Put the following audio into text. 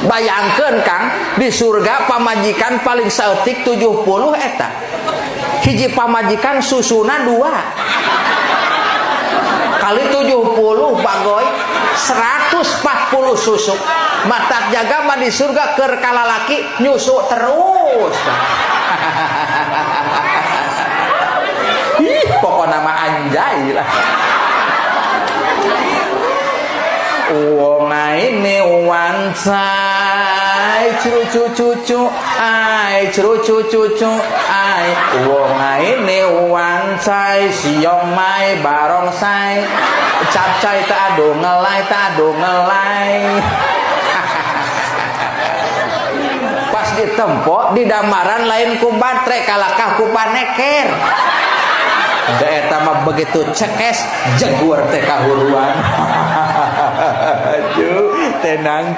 Bayangkeun Kang, di surga pamajikan paling saeutik 70 eta. Hiji pamajikan susuna 2 kali 70 bagoy 140 susuk. Matak jaga mah di surga keur kalalaki nyusu terus. Ih, pokokna mah anjay lah. Wong ini wancai cucu ai cucu ai wong ini wancai siong mai barongsai capcai tak adu ngelai pas ditempo di damaran lain ku batre kalakah ku paneker da eta mah begitu cekes jegur teh kahuruan. Aduh, tenang